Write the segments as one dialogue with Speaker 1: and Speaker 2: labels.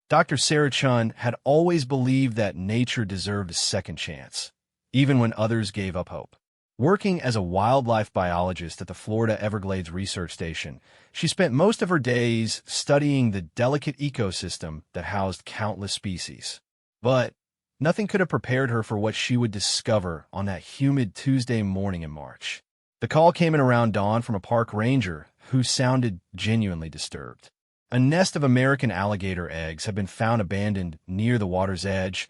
Speaker 1: Dr. Sarah Chun had always believed that nature deserved a second chance, even when others gave up hope. Working as a wildlife biologist at the Florida Everglades Research Station, she spent most of her days studying the delicate ecosystem that housed countless species. But nothing could have prepared her for what she would discover on that humid Tuesday morning in March. The call came in around dawn from a park ranger who sounded genuinely disturbed. A nest of American alligator eggs had been found abandoned near the water's edge,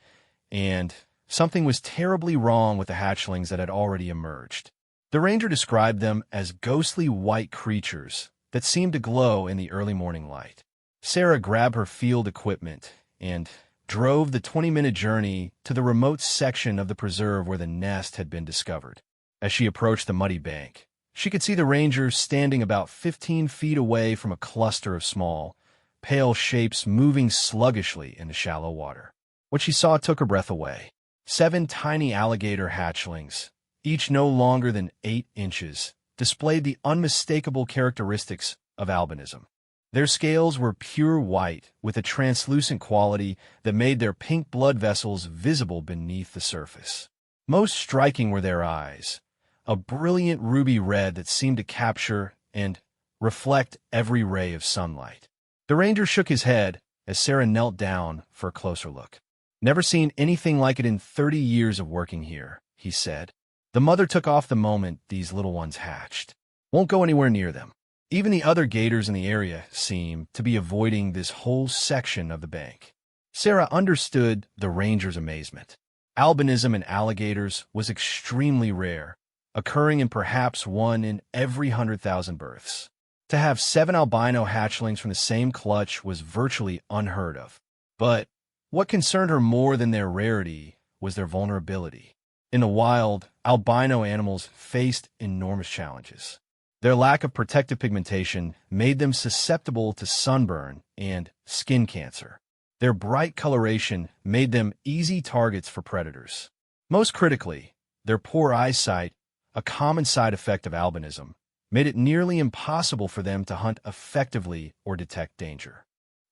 Speaker 1: and something was terribly wrong with the hatchlings that had already emerged. The ranger described them as ghostly white creatures that seemed to glow in the early morning light. Sarah grabbed her field equipment and drove the 20-minute journey to the remote section of the preserve where the nest had been discovered. As she approached the muddy bank, she could see the rangers standing about 15 feet away from a cluster of small, pale shapes moving sluggishly in the shallow water. What she saw took her breath away. 7 tiny alligator hatchlings, each no longer than 8 inches, displayed the unmistakable characteristics of albinism. Their scales were pure white, with a translucent quality that made their pink blood vessels visible beneath the surface. Most striking were their eyes, a brilliant ruby red that seemed to capture and reflect every ray of sunlight. The ranger shook his head as Sarah knelt down for a closer look. "Never seen anything like it in 30 years of working here," he said. "The mother took off the moment these little ones hatched. Won't go anywhere near them." Even the other gators in the area seemed to be avoiding this whole section of the bank. Sarah understood the ranger's amazement. Albinism in alligators was extremely rare, occurring in perhaps 1 in every 100,000 births. To have 7 albino hatchlings from the same clutch was virtually unheard of. But what concerned her more than their rarity was their vulnerability. In the wild, albino animals faced enormous challenges. Their lack of protective pigmentation made them susceptible to sunburn and skin cancer. Their bright coloration made them easy targets for predators. Most critically, their poor eyesight, a common side effect of albinism, made it nearly impossible for them to hunt effectively or detect danger.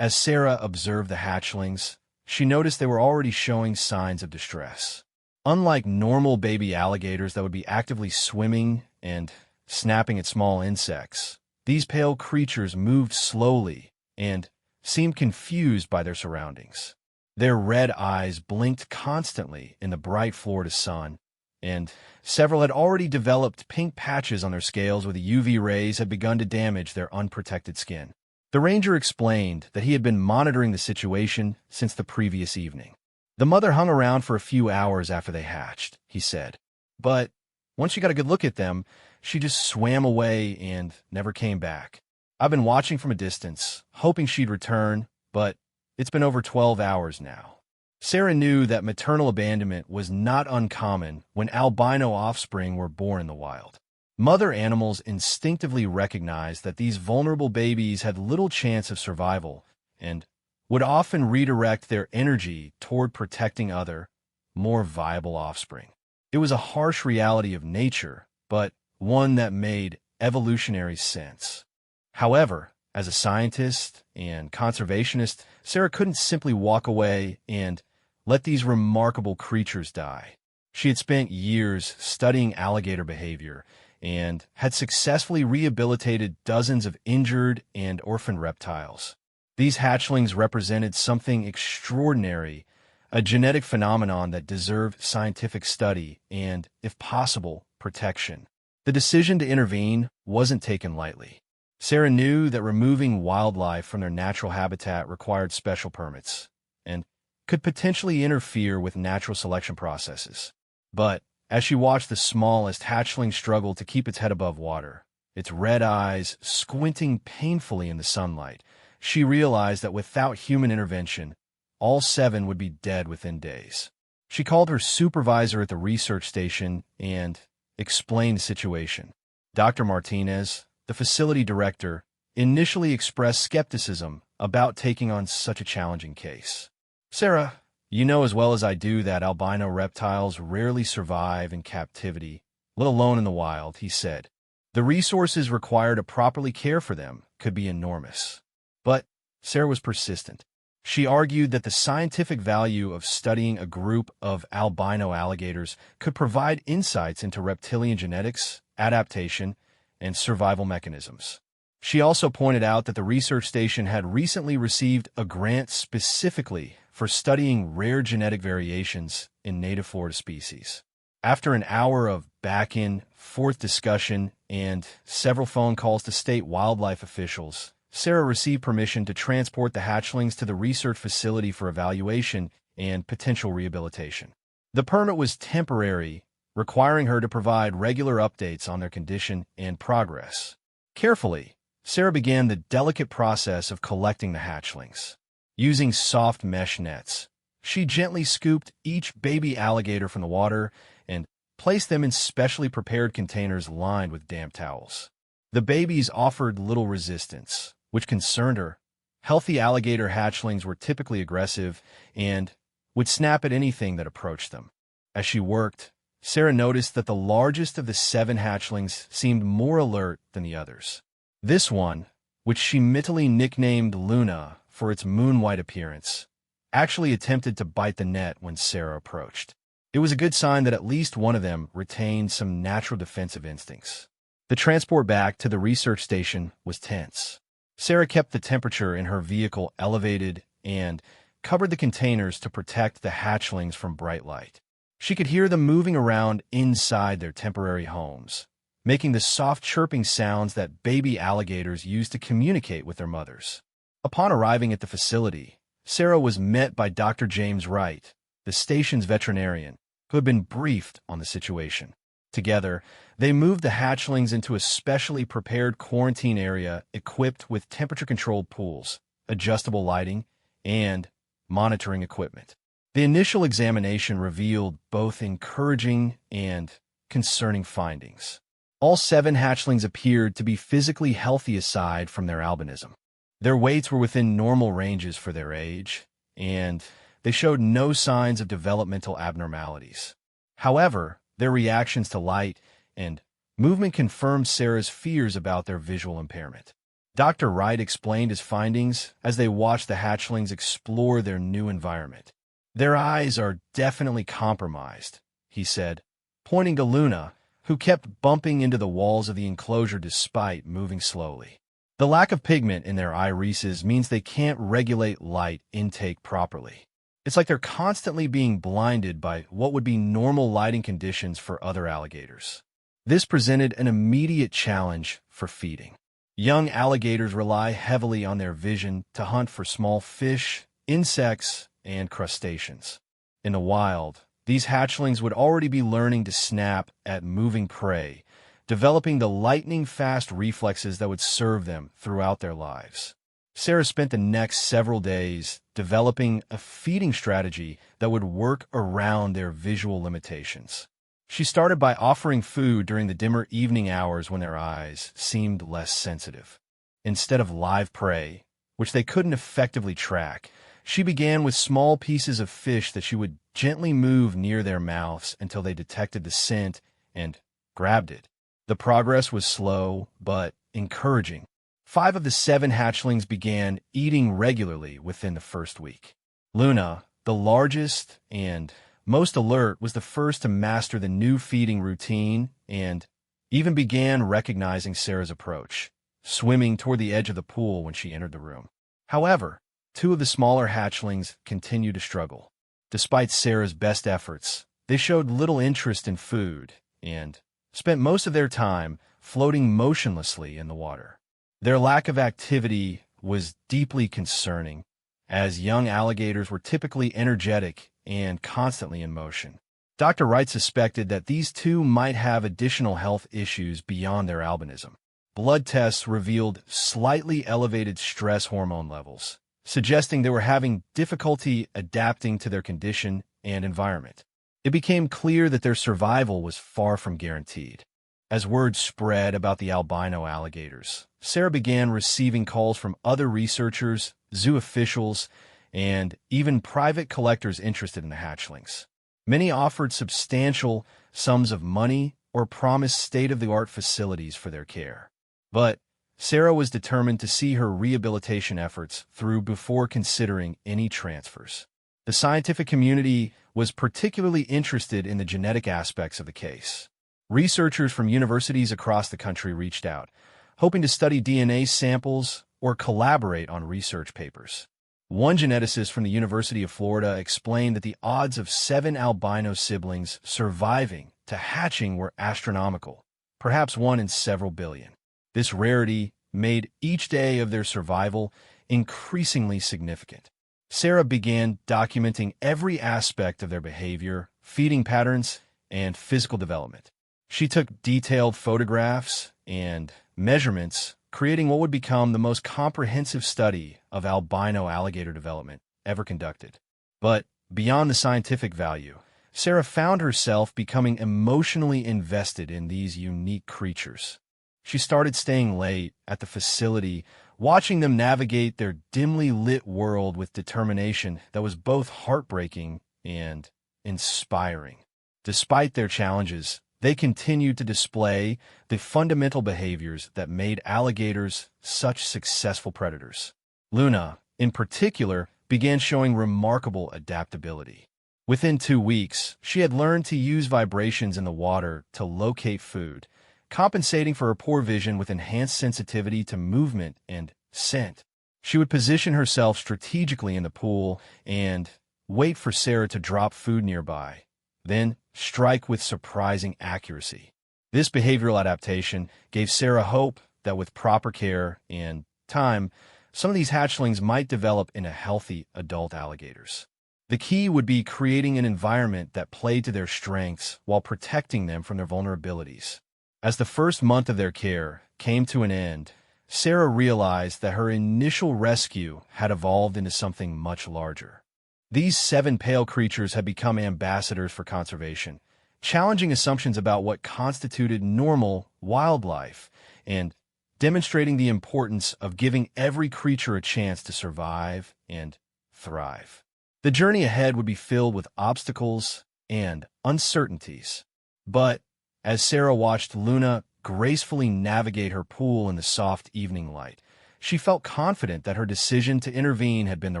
Speaker 1: As Sarah observed the hatchlings, she noticed they were already showing signs of distress. Unlike normal baby alligators that would be actively swimming and snapping at small insects, these pale creatures moved slowly and seemed confused by their surroundings. Their red eyes blinked constantly in the bright Florida sun, and several had already developed pink patches on their scales where the UV rays had begun to damage their unprotected skin. The ranger explained that he had been monitoring the situation since the previous evening. "The mother hung around for a few hours after they hatched," he said. "But once she got a good look at them, she just swam away and never came back. I've been watching from a distance, hoping she'd return, but it's been over 12 hours now." Sarah knew that maternal abandonment was not uncommon when albino offspring were born in the wild. Mother animals instinctively recognized that these vulnerable babies had little chance of survival and would often redirect their energy toward protecting other, more viable offspring. It was a harsh reality of nature, but one that made evolutionary sense. However, as a scientist and conservationist, Sarah couldn't simply walk away and let these remarkable creatures die. She had spent years studying alligator behavior and had successfully rehabilitated dozens of injured and orphaned reptiles. These hatchlings represented something extraordinary, a genetic phenomenon that deserved scientific study and, if possible, protection. The decision to intervene wasn't taken lightly. Sarah knew that removing wildlife from their natural habitat required special permits and could potentially interfere with natural selection processes. But as she watched the smallest hatchling struggle to keep its head above water, its red eyes squinting painfully in the sunlight, she realized that without human intervention, all 7 would be dead within days. She called her supervisor at the research station and explained the situation. Dr. Martinez, the facility director, initially expressed skepticism about taking on such a challenging case. "Sarah, you know as well as I do that albino reptiles rarely survive in captivity, let alone in the wild," he said. "The resources required to properly care for them could be enormous." But Sarah was persistent. She argued that the scientific value of studying a group of albino alligators could provide insights into reptilian genetics, adaptation, and survival mechanisms. She also pointed out that the research station had recently received a grant specifically for studying rare genetic variations in native Florida species. After an hour of back-and-forth discussion and several phone calls to state wildlife officials, Sarah received permission to transport the hatchlings to the research facility for evaluation and potential rehabilitation. The permit was temporary, requiring her to provide regular updates on their condition and progress. Carefully, Sarah began the delicate process of collecting the hatchlings. Using soft mesh nets, she gently scooped each baby alligator from the water and placed them in specially prepared containers lined with damp towels. The babies offered little resistance, which concerned her. Healthy alligator hatchlings were typically aggressive and would snap at anything that approached them. As she worked, Sarah noticed that the largest of the 7 hatchlings seemed more alert than the others. This one, which she mentally nicknamed Luna for its moon-white appearance, actually attempted to bite the net when Sarah approached. It was a good sign that at least one of them retained some natural defensive instincts. The transport back to the research station was tense. Sarah kept the temperature in her vehicle elevated and covered the containers to protect the hatchlings from bright light. She could hear them moving around inside their temporary homes, making the soft chirping sounds that baby alligators use to communicate with their mothers. Upon arriving at the facility, Sarah was met by Dr. James Wright, the station's veterinarian, who had been briefed on the situation. Together, they moved the hatchlings into a specially prepared quarantine area equipped with temperature-controlled pools, adjustable lighting, and monitoring equipment. The initial examination revealed both encouraging and concerning findings. All 7 hatchlings appeared to be physically healthy aside from their albinism. Their weights were within normal ranges for their age, and they showed no signs of developmental abnormalities. However, their reactions to light and movement confirmed Sarah's fears about their visual impairment. Dr. Wright explained his findings as they watched the hatchlings explore their new environment. "Their eyes are definitely compromised," he said, pointing to Luna, who kept bumping into the walls of the enclosure despite moving slowly. The lack of pigment in their irises means they can't regulate light intake properly. It's like they're constantly being blinded by what would be normal lighting conditions for other alligators. This presented an immediate challenge for feeding. Young alligators rely heavily on their vision to hunt for small fish, insects, and crustaceans. In the wild, these hatchlings would already be learning to snap at moving prey, developing the lightning-fast reflexes that would serve them throughout their lives. Sarah spent the next several days developing a feeding strategy that would work around their visual limitations. She started by offering food during the dimmer evening hours when their eyes seemed less sensitive. Instead of live prey, which they couldn't effectively track, she began with small pieces of fish that she would gently move near their mouths until they detected the scent and grabbed it. The progress was slow, but encouraging. 5 of the 7 hatchlings began eating regularly within the first week. Luna, the largest and most alert, was the first to master the new feeding routine and even began recognizing Sarah's approach, swimming toward the edge of the pool when she entered the room. However, 2 of the smaller hatchlings continued to struggle. Despite Sarah's best efforts, they showed little interest in food and spent most of their time floating motionlessly in the water. Their lack of activity was deeply concerning, as young alligators were typically energetic and constantly in motion. Dr. Wright suspected that these 2 might have additional health issues beyond their albinism. Blood tests revealed slightly elevated stress hormone levels, suggesting they were having difficulty adapting to their condition and environment. It became clear that their survival was far from guaranteed. As word spread about the albino alligators, Sarah began receiving calls from other researchers, zoo officials, and even private collectors interested in the hatchlings. Many offered substantial sums of money or promised state-of-the-art facilities for their care. But Sarah was determined to see her rehabilitation efforts through before considering any transfers. The scientific community was particularly interested in the genetic aspects of the case. Researchers from universities across the country reached out, hoping to study DNA samples or collaborate on research papers. One geneticist from the University of Florida explained that the odds of 7 albino siblings surviving to hatching were astronomical, perhaps 1 in several billion. This rarity made each day of their survival increasingly significant. Sarah began documenting every aspect of their behavior, feeding patterns, and physical development. She took detailed photographs and measurements, creating what would become the most comprehensive study of albino alligator development ever conducted. But beyond the scientific value, Sarah found herself becoming emotionally invested in these unique creatures. She started staying late at the facility, watching them navigate their dimly lit world with determination that was both heartbreaking and inspiring. Despite their challenges, they continued to display the fundamental behaviors that made alligators such successful predators. Luna, in particular, began showing remarkable adaptability. Within 2 weeks, she had learned to use vibrations in the water to locate food, compensating for her poor vision with enhanced sensitivity to movement and scent. She would position herself strategically in the pool and wait for Sarah to drop food nearby, then strike with surprising accuracy. This behavioral adaptation gave Sarah hope that with proper care and time, some of these hatchlings might develop into healthy adult alligators. The key would be creating an environment that played to their strengths while protecting them from their vulnerabilities. As the first month of their care came to an end, Sarah realized that her initial rescue had evolved into something much larger. These 7 pale creatures had become ambassadors for conservation, challenging assumptions about what constituted normal wildlife and demonstrating the importance of giving every creature a chance to survive and thrive. The journey ahead would be filled with obstacles and uncertainties, but as Sarah watched Luna gracefully navigate her pool in the soft evening light, she felt confident that her decision to intervene had been the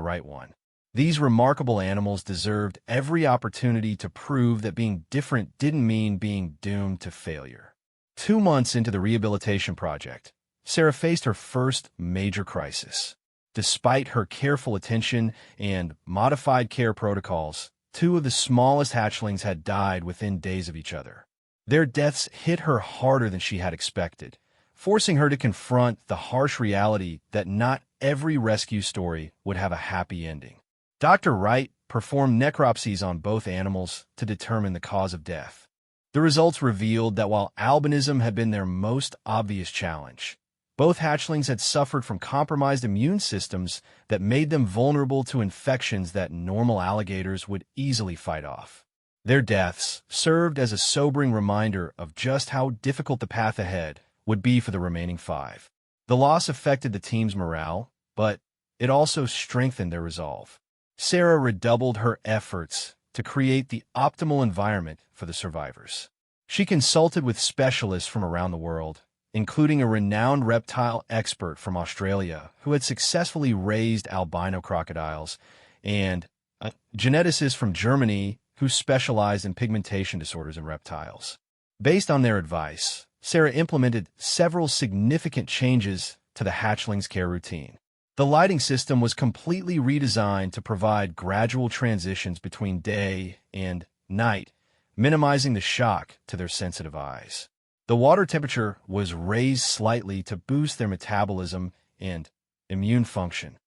Speaker 1: right one. These remarkable animals deserved every opportunity to prove that being different didn't mean being doomed to failure. 2 months into the rehabilitation project, Sarah faced her first major crisis. Despite her careful attention and modified care protocols, 2 of the smallest hatchlings had died within days of each other. Their deaths hit her harder than she had expected, forcing her to confront the harsh reality that not every rescue story would have a happy ending. Dr. Wright performed necropsies on both animals to determine the cause of death. The results revealed that while albinism had been their most obvious challenge, both hatchlings had suffered from compromised immune systems that made them vulnerable to infections that normal alligators would easily fight off. Their deaths served as a sobering reminder of just how difficult the path ahead would be for the remaining 5. The loss affected the team's morale, but it also strengthened their resolve. Sarah redoubled her efforts to create the optimal environment for the survivors. She consulted with specialists from around the world, including a renowned reptile expert from Australia who had successfully raised albino crocodiles, and a geneticist from Germany who specialized in pigmentation disorders in reptiles. Based on their advice, Sarah implemented several significant changes to the hatchlings' care routine. The lighting system was completely redesigned to provide gradual transitions between day and night, minimizing the shock to their sensitive eyes. The water temperature was raised slightly to boost their metabolism and immune function.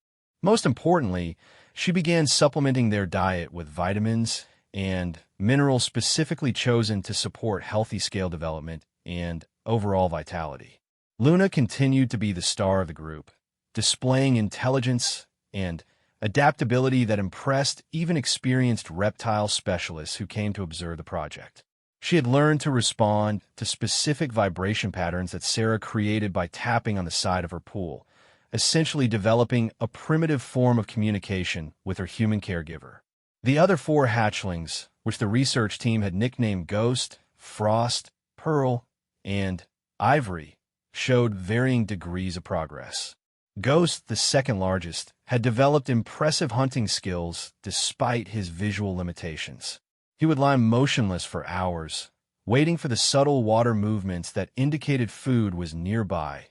Speaker 1: Most importantly, she began supplementing their diet with vitamins and minerals specifically chosen to support healthy scale development and overall vitality. Luna continued to be the star of the group, displaying intelligence and adaptability that impressed even experienced reptile specialists who came to observe the project. She had learned to respond to specific vibration patterns that Sarah created by tapping on the side of her pool, essentially developing a primitive form of communication with her human caregiver. The other 4 hatchlings, which the research team had nicknamed Ghost, Frost, Pearl, and Ivory, showed varying degrees of progress. Ghost, the second largest, had developed impressive hunting skills despite his visual limitations. He would lie motionless for hours, waiting for the subtle water movements that indicated food was nearby,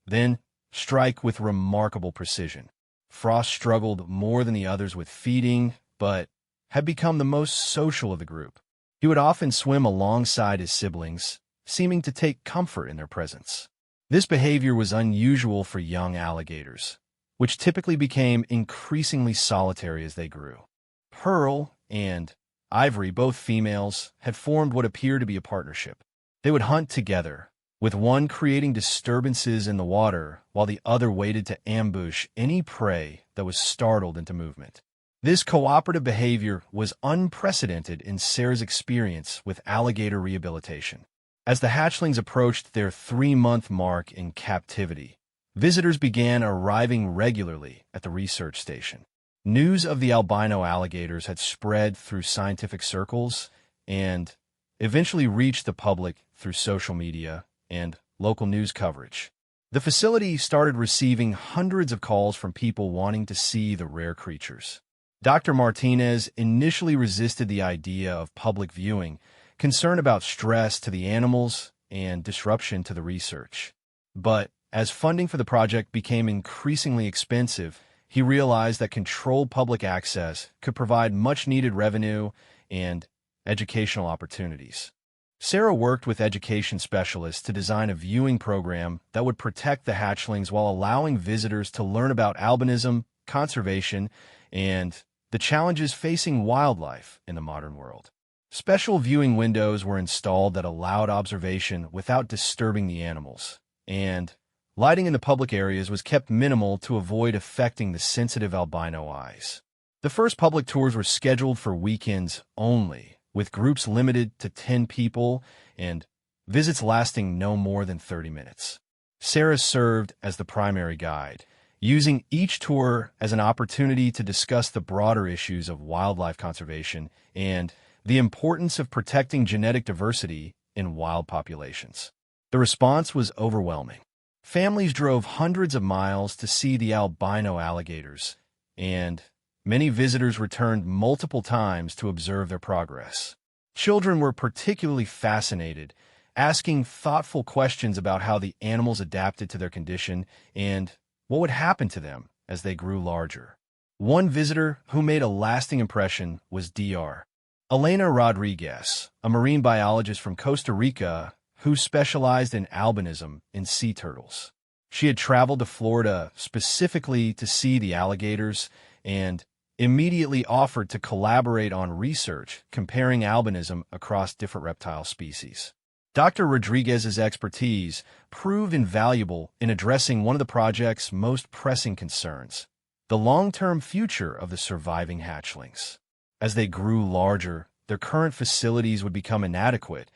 Speaker 1: then strike with remarkable precision. Frost struggled more than the others with feeding, but had become the most social of the group. He would often swim alongside his siblings, seeming to take comfort in their presence. This behavior was unusual for young alligators, which typically became increasingly solitary as they grew. Pearl and Ivory, both females, had formed what appeared to be a partnership. They would hunt together, with one creating disturbances in the water while the other waited to ambush any prey that was startled into movement. This cooperative behavior was unprecedented in Sarah's experience with alligator rehabilitation. As the hatchlings approached their 3-month mark in captivity, visitors began arriving regularly at the research station. News of the albino alligators had spread through scientific circles and eventually reached the public through social media and local news coverage. The facility started receiving hundreds of calls from people wanting to see the rare creatures. Dr. Martinez initially resisted the idea of public viewing, concerned about stress to the animals and disruption to the research. But as funding for the project became increasingly expensive, he realized that controlled public access could provide much-needed revenue and educational opportunities. Sarah worked with education specialists to design a viewing program that would protect the hatchlings while allowing visitors to learn about albinism, conservation, and the challenges facing wildlife in the modern world. Special viewing windows were installed that allowed observation without disturbing the animals, and lighting in the public areas was kept minimal to avoid affecting the sensitive albino eyes. The first public tours were scheduled for weekends only, with groups limited to 10 people and visits lasting no more than 30 minutes. Sarah served as the primary guide, using each tour as an opportunity to discuss the broader issues of wildlife conservation and the importance of protecting genetic diversity in wild populations. The response was overwhelming. Families drove hundreds of miles to see the albino alligators, and many visitors returned multiple times to observe their progress. Children were particularly fascinated, asking thoughtful questions about how the animals adapted to their condition and what would happen to them as they grew larger. One visitor who made a lasting impression was Dr. Elena Rodriguez, a marine biologist from Costa Rica who specialized in albinism in sea turtles. She had traveled to Florida specifically to see the alligators and immediately offered to collaborate on research comparing albinism across different reptile species. Dr. Rodriguez's expertise proved invaluable in addressing one of the project's most pressing concerns, the long-term future of the surviving hatchlings. As they grew larger, their current facilities would become inadequate,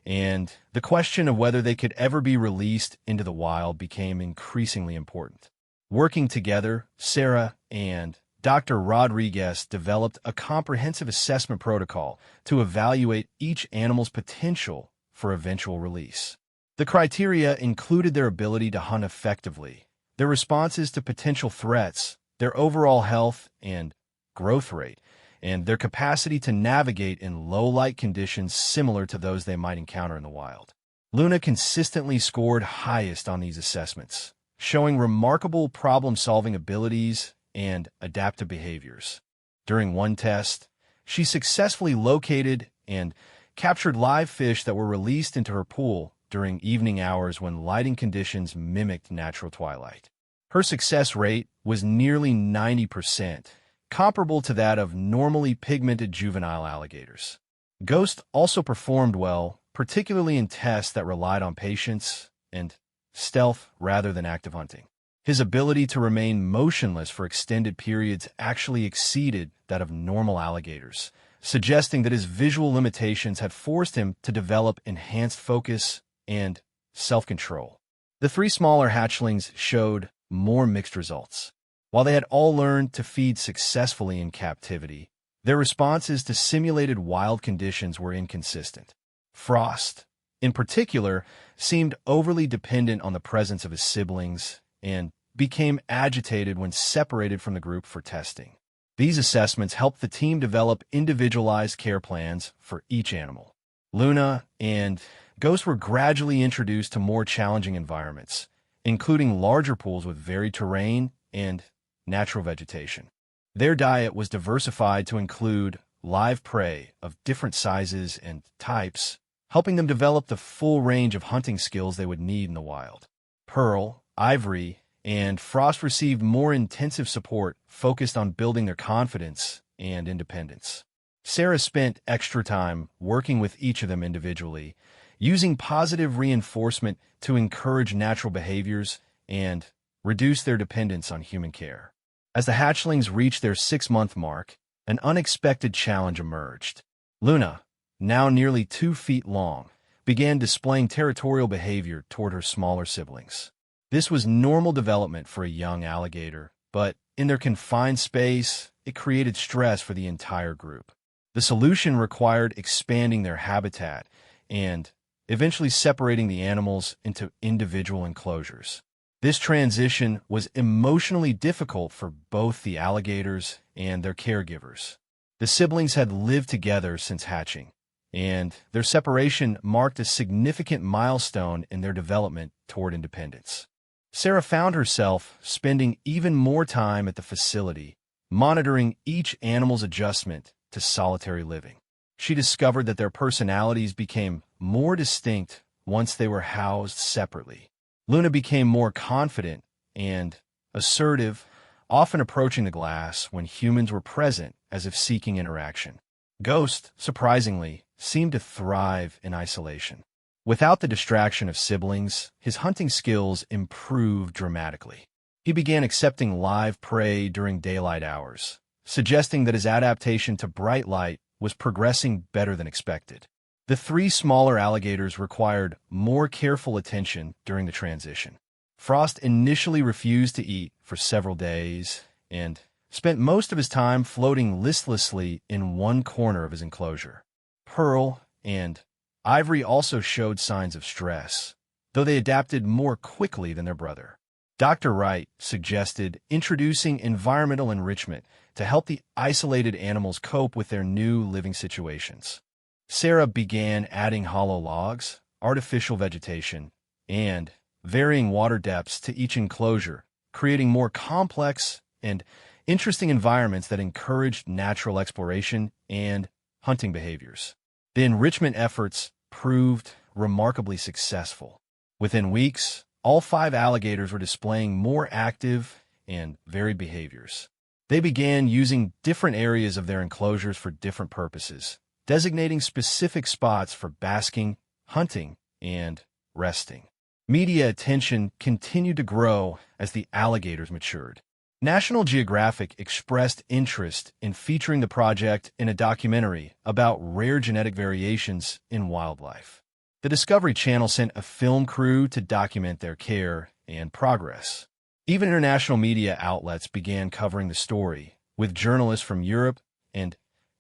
Speaker 1: and the question of whether they could ever be released into the wild became increasingly important. Working together, Sarah and Dr. Rodriguez developed a comprehensive assessment protocol to evaluate each animal's potential for eventual release. The criteria included their ability to hunt effectively, their responses to potential threats, their overall health and growth rate, and their capacity to navigate in low-light conditions similar to those they might encounter in the wild. Luna consistently scored highest on these assessments, showing remarkable problem-solving abilities and adaptive behaviors. During one test, she successfully located and captured live fish that were released into her pool during evening hours when lighting conditions mimicked natural twilight. Her success rate was nearly 90%, comparable to that of normally pigmented juvenile alligators. Ghost also performed well, particularly in tests that relied on patience and stealth rather than active hunting. His ability to remain motionless for extended periods actually exceeded that of normal alligators, suggesting that his visual limitations had forced him to develop enhanced focus and self-control. The 3 smaller hatchlings showed more mixed results. While they had all learned to feed successfully in captivity, their responses to simulated wild conditions were inconsistent. Frost, in particular, seemed overly dependent on the presence of his siblings and became agitated when separated from the group for testing. These assessments helped the team develop individualized care plans for each animal. Luna and Ghost were gradually introduced to more challenging environments, including larger pools with varied terrain and natural vegetation. Their diet was diversified to include live prey of different sizes and types, helping them develop the full range of hunting skills they would need in the wild. Pearl, Ivory, and Frost received more intensive support focused on building their confidence and independence. Sarah spent extra time working with each of them individually, using positive reinforcement to encourage natural behaviors and reduce their dependence on human care. As the hatchlings reached their 6-month mark, an unexpected challenge emerged. Luna, now nearly 2 feet long, began displaying territorial behavior toward her smaller siblings. This was normal development for a young alligator, but in their confined space, it created stress for the entire group. The solution required expanding their habitat and eventually separating the animals into individual enclosures. This transition was emotionally difficult for both the alligators and their caregivers. The siblings had lived together since hatching, and their separation marked a significant milestone in their development toward independence. Sarah found herself spending even more time at the facility, monitoring each animal's adjustment to solitary living. She discovered that their personalities became more distinct once they were housed separately. Luna became more confident and assertive, often approaching the glass when humans were present as if seeking interaction. Ghost, surprisingly, seemed to thrive in isolation. Without the distraction of siblings, his hunting skills improved dramatically. He began accepting live prey during daylight hours, suggesting that his adaptation to bright light was progressing better than expected. The 3 smaller alligators required more careful attention during the transition. Frost initially refused to eat for several days and spent most of his time floating listlessly in one corner of his enclosure. Pearl and Ivory also showed signs of stress, though they adapted more quickly than their brother. Dr. Wright suggested introducing environmental enrichment to help the isolated animals cope with their new living situations. Sarah began adding hollow logs, artificial vegetation, and varying water depths to each enclosure, creating more complex and interesting environments that encouraged natural exploration and hunting behaviors. The enrichment efforts proved remarkably successful. Within weeks, all 5 alligators were displaying more active and varied behaviors. They began using different areas of their enclosures for different purposes, designating specific spots for basking, hunting, and resting. Media attention continued to grow as the alligators matured. National Geographic expressed interest in featuring the project in a documentary about rare genetic variations in wildlife. The Discovery Channel sent a film crew to document their care and progress. Even international media outlets began covering the story, with journalists from Europe and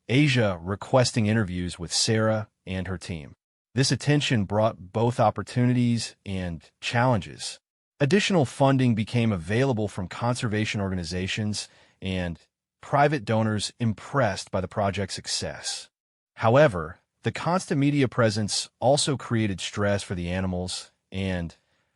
Speaker 1: Asia requesting interviews with Sarah and her team. This attention brought both opportunities and challenges. Additional funding became available from conservation organizations and private donors impressed by the project's success. However, the constant media presence also created stress for the animals and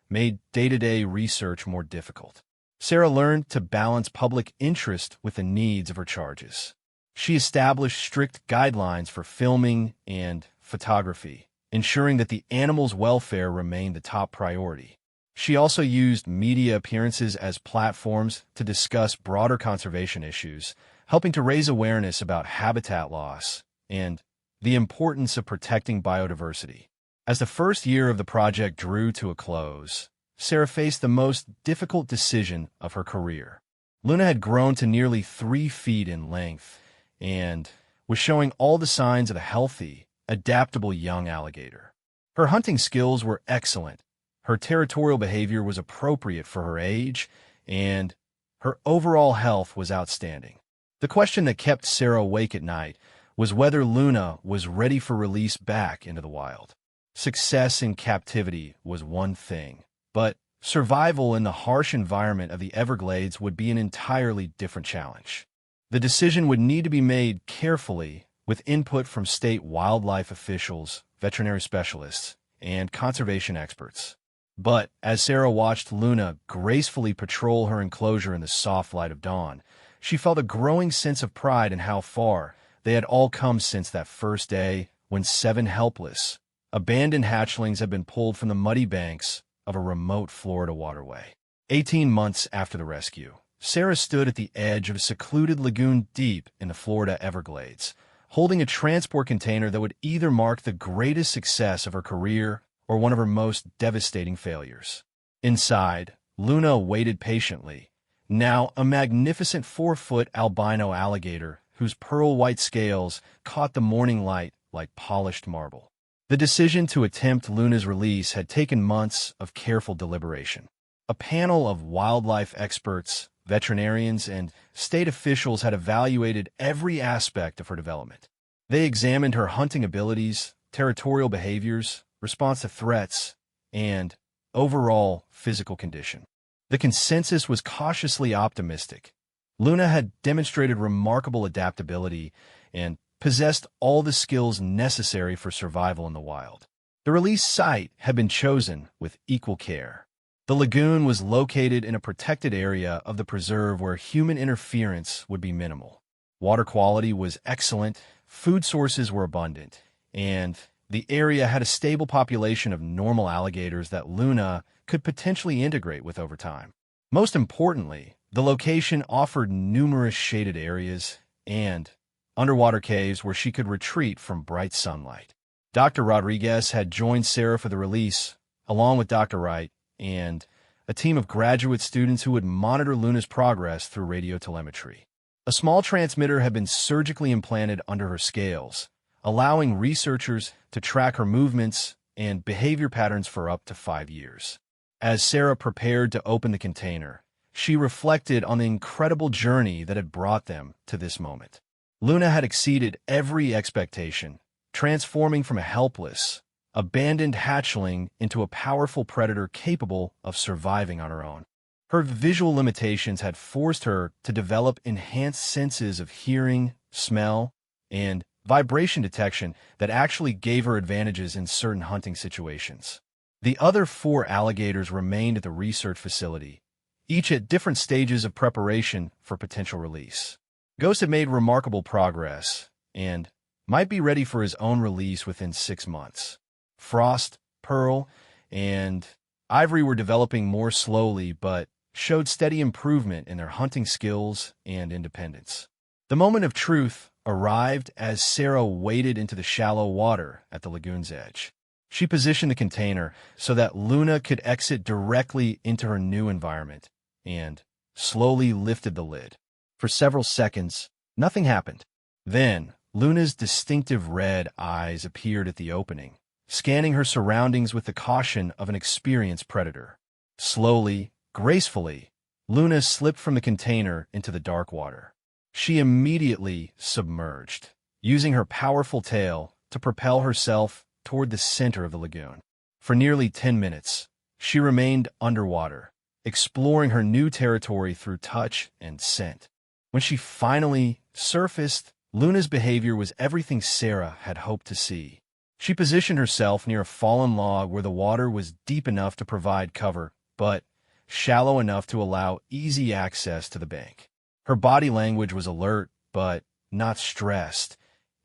Speaker 1: made day-to-day research more difficult. Sarah learned to balance public interest with the needs of her charges. She established strict guidelines for filming and photography, ensuring that the animals' welfare remained the top priority. She also used media appearances as platforms to discuss broader conservation issues, helping to raise awareness about habitat loss and the importance of protecting biodiversity. As the first year of the project drew to a close, Sarah faced the most difficult decision of her career. Luna had grown to nearly 3 feet in length and was showing all the signs of a healthy, adaptable young alligator. Her hunting skills were excellent. Her territorial behavior was appropriate for her age, and her overall health was outstanding. The question that kept Sarah awake at night was whether Luna was ready for release back into the wild. Success in captivity was one thing, but survival in the harsh environment of the Everglades would be an entirely different challenge. The decision would need to be made carefully, with input from state wildlife officials, veterinary specialists, and conservation experts. But as Sarah watched Luna gracefully patrol her enclosure in the soft light of dawn, she felt a growing sense of pride in how far they had all come since that first day when 7 helpless, abandoned hatchlings had been pulled from the muddy banks of a remote Florida waterway. 18 months after the rescue, Sarah stood at the edge of a secluded lagoon deep in the Florida Everglades, holding a transport container that would either mark the greatest success of her career or one of her most devastating failures. Inside, Luna waited patiently, now a magnificent 4-foot albino alligator whose pearl-white scales caught the morning light like polished marble. The decision to attempt Luna's release had taken months of careful deliberation. A panel of wildlife experts, veterinarians, and state officials had evaluated every aspect of her development. They examined her hunting abilities, territorial behaviors, response to threats, and overall physical condition. The consensus was cautiously optimistic. Luna had demonstrated remarkable adaptability and possessed all the skills necessary for survival in the wild. The release site had been chosen with equal care. The lagoon was located in a protected area of the preserve where human interference would be minimal. Water quality was excellent, food sources were abundant, and the area had a stable population of normal alligators that Luna could potentially integrate with over time. Most importantly, the location offered numerous shaded areas and underwater caves where she could retreat from bright sunlight. Dr. Rodriguez had joined Sarah for the release, along with Dr. Wright and a team of graduate students who would monitor Luna's progress through radio telemetry. A small transmitter had been surgically implanted under her scales, allowing researchers to track her movements and behavior patterns for up to 5 years. As Sarah prepared to open the container, she reflected on the incredible journey that had brought them to this moment. Luna had exceeded every expectation, transforming from a helpless, abandoned hatchling into a powerful predator capable of surviving on her own. Her visual limitations had forced her to develop enhanced senses of hearing, smell, and vibration detection that actually gave her advantages in certain hunting situations. The other 4 alligators remained at the research facility, each at different stages of preparation for potential release. Ghost had made remarkable progress and might be ready for his own release within 6 months. Frost, Pearl, and Ivory were developing more slowly but showed steady improvement in their hunting skills and independence. The moment of truth arrived as Sarah waded into the shallow water at the lagoon's edge. She positioned the container so that Luna could exit directly into her new environment and slowly lifted the lid. For several seconds, nothing happened. Then, Luna's distinctive red eyes appeared at the opening, scanning her surroundings with the caution of an experienced predator. Slowly, gracefully, Luna slipped from the container into the dark water. She immediately submerged, using her powerful tail to propel herself toward the center of the lagoon. For nearly 10 minutes, she remained underwater, exploring her new territory through touch and scent. When she finally surfaced, Luna's behavior was everything Sarah had hoped to see. She positioned herself near a fallen log where the water was deep enough to provide cover, but shallow enough to allow easy access to the bank. Her body language was alert, but not stressed,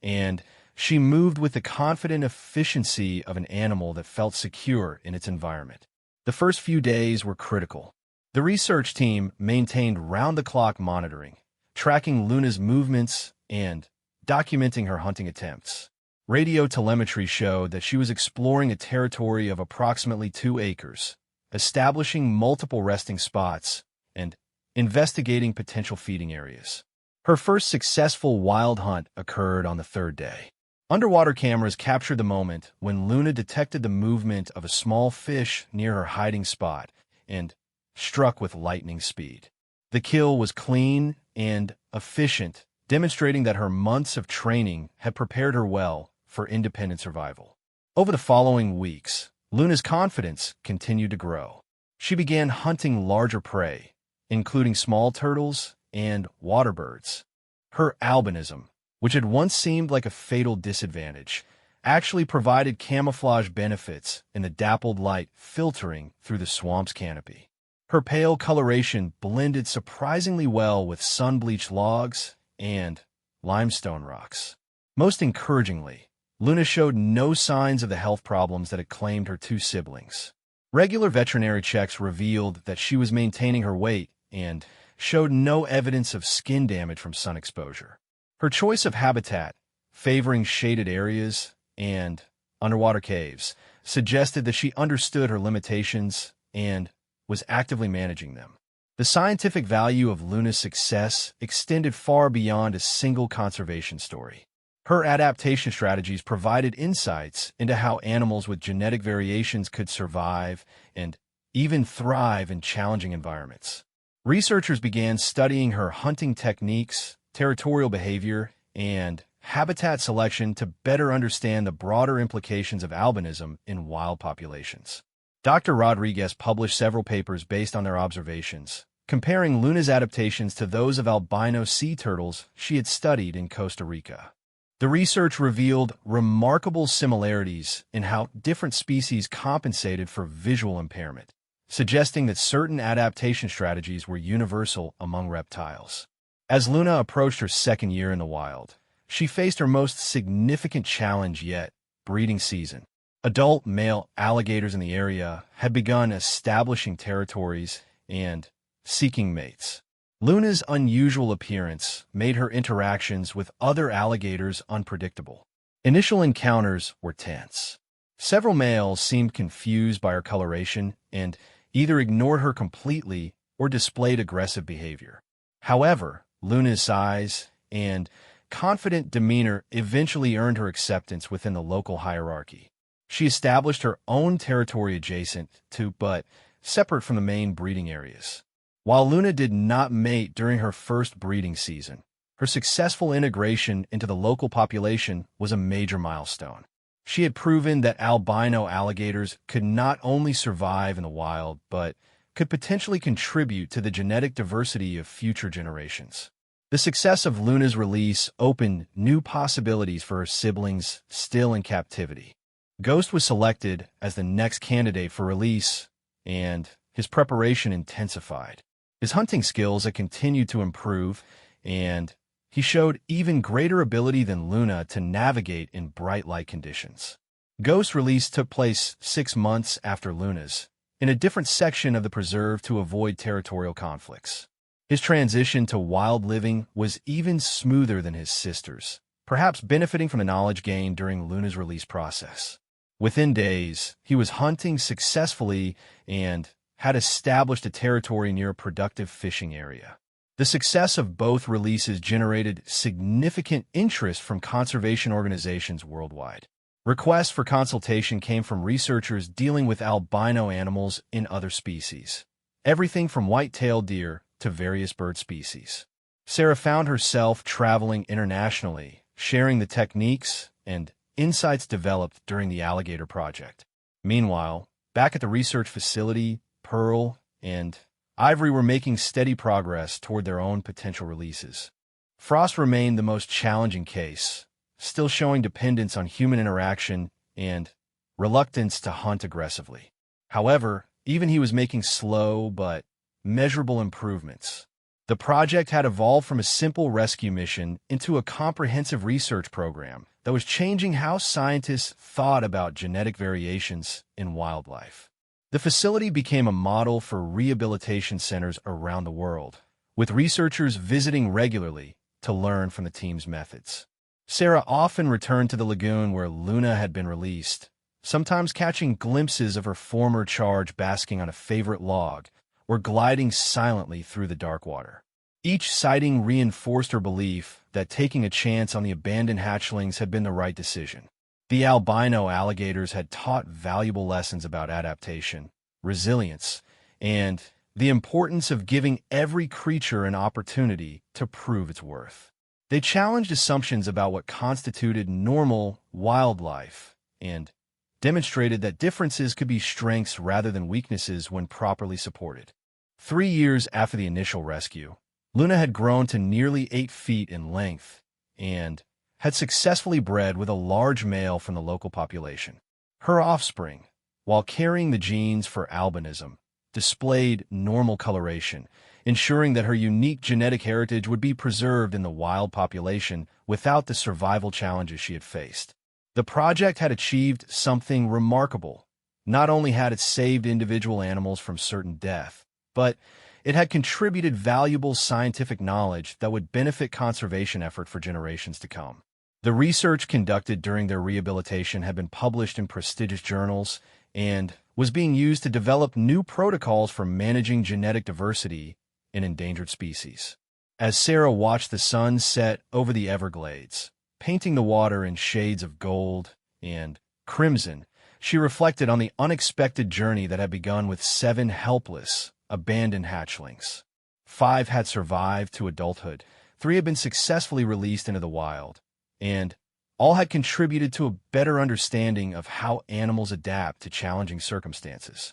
Speaker 1: and she moved with the confident efficiency of an animal that felt secure in its environment. The first few days were critical. The research team maintained round-the-clock monitoring, tracking Luna's movements and documenting her hunting attempts. Radio telemetry showed that she was exploring a territory of approximately 2 acres, establishing multiple resting spots and investigating potential feeding areas. Her first successful wild hunt occurred on the 3rd day. Underwater cameras captured the moment when Luna detected the movement of a small fish near her hiding spot and struck with lightning speed. The kill was clean and efficient, demonstrating that her months of training had prepared her well for independent survival. Over the following weeks, Luna's confidence continued to grow. She began hunting larger prey, including small turtles and water birds. Her albinism, which had once seemed like a fatal disadvantage, actually provided camouflage benefits in the dappled light filtering through the swamp's canopy. Her pale coloration blended surprisingly well with sun-bleached logs and limestone rocks. Most encouragingly, Luna showed no signs of the health problems that had claimed her two siblings. Regular veterinary checks revealed that she was maintaining her weight and showed no evidence of skin damage from sun exposure. Her choice of habitat, favoring shaded areas and underwater caves, suggested that she understood her limitations and was actively managing them. The scientific value of Luna's success extended far beyond a single conservation story. Her adaptation strategies provided insights into how animals with genetic variations could survive and even thrive in challenging environments. Researchers began studying her hunting techniques, territorial behavior, and habitat selection to better understand the broader implications of albinism in wild populations. Dr. Rodriguez published several papers based on their observations, comparing Luna's adaptations to those of albino sea turtles she had studied in Costa Rica. The research revealed remarkable similarities in how different species compensated for visual impairment, suggesting that certain adaptation strategies were universal among reptiles. As Luna approached her second year in the wild, she faced her most significant challenge yet, breeding season. Adult male alligators in the area had begun establishing territories and seeking mates. Luna's unusual appearance made her interactions with other alligators unpredictable. Initial encounters were tense. Several males seemed confused by her coloration and either ignored her completely or displayed aggressive behavior. However, Luna's size and confident demeanor eventually earned her acceptance within the local hierarchy. She established her own territory adjacent to, but separate from the main breeding areas. While Luna did not mate during her first breeding season, her successful integration into the local population was a major milestone. She had proven that albino alligators could not only survive in the wild, but could potentially contribute to the genetic diversity of future generations. The success of Luna's release opened new possibilities for her siblings still in captivity. Ghost was selected as the next candidate for release, and his preparation intensified. His hunting skills had continued to improve, and he showed even greater ability than Luna to navigate in bright light conditions. Ghost's release took place 6 months after Luna's, in a different section of the preserve to avoid territorial conflicts. His transition to wild living was even smoother than his sister's, perhaps benefiting from the knowledge gained during Luna's release process. Within days, he was hunting successfully and had established a territory near a productive fishing area. The success of both releases generated significant interest from conservation organizations worldwide. Requests for consultation came from researchers dealing with albino animals in other species, everything from white-tailed deer to various bird species. Sarah found herself traveling internationally, sharing the techniques and insights developed during the alligator project. Meanwhile, back at the research facility, Pearl and Ivory were making steady progress toward their own potential releases. Frost remained the most challenging case, still showing dependence on human interaction and reluctance to hunt aggressively. However, even he was making slow but measurable improvements. The project had evolved from a simple rescue mission into a comprehensive research program that was changing how scientists thought about genetic variations in wildlife. The facility became a model for rehabilitation centers around the world, with researchers visiting regularly to learn from the team's methods. Sarah often returned to the lagoon where Luna had been released, sometimes catching glimpses of her former charge basking on a favorite log or gliding silently through the dark water. Each sighting reinforced her belief that taking a chance on the abandoned hatchlings had been the right decision. The albino alligators had taught valuable lessons about adaptation, resilience, and the importance of giving every creature an opportunity to prove its worth. They challenged assumptions about what constituted normal wildlife and demonstrated that differences could be strengths rather than weaknesses when properly supported. 3 years after the initial rescue, Luna had grown to nearly 8 feet in length and had successfully bred with a large male from the local population. Her offspring, while carrying the genes for albinism, displayed normal coloration, ensuring that her unique genetic heritage would be preserved in the wild population without the survival challenges she had faced. The project had achieved something remarkable. Not only had it saved individual animals from certain death, but it had contributed valuable scientific knowledge that would benefit conservation effort for generations to come. The research conducted during their rehabilitation had been published in prestigious journals and was being used to develop new protocols for managing genetic diversity in endangered species. As Sarah watched the sun set over the Everglades, painting the water in shades of gold and crimson, she reflected on the unexpected journey that had begun with 7 helpless, abandoned hatchlings. 5 had survived to adulthood, 3 had been successfully released into the wild, and all had contributed to a better understanding of how animals adapt to challenging circumstances.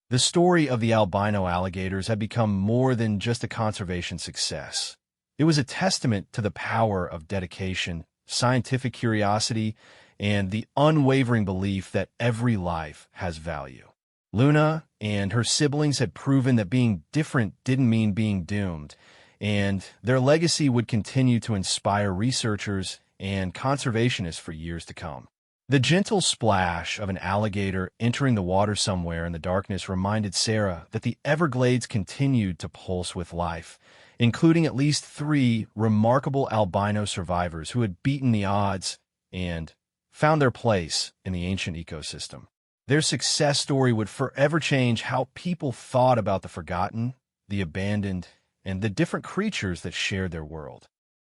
Speaker 1: The story of the albino alligators had become more than just a conservation success. It was a testament to the power of dedication, scientific curiosity, and the unwavering belief that every life has value. Luna and her siblings had proven that being different didn't mean being doomed, and their legacy would continue to inspire researchers and conservationists for years to come. The gentle splash of an alligator entering the water somewhere in the darkness reminded Sarah that the Everglades continued to pulse with life, including at least 3 remarkable albino survivors who had beaten the odds and found their place in the ancient ecosystem. Their success story would forever change how people thought about the forgotten, the abandoned, and the different creatures that shared their world.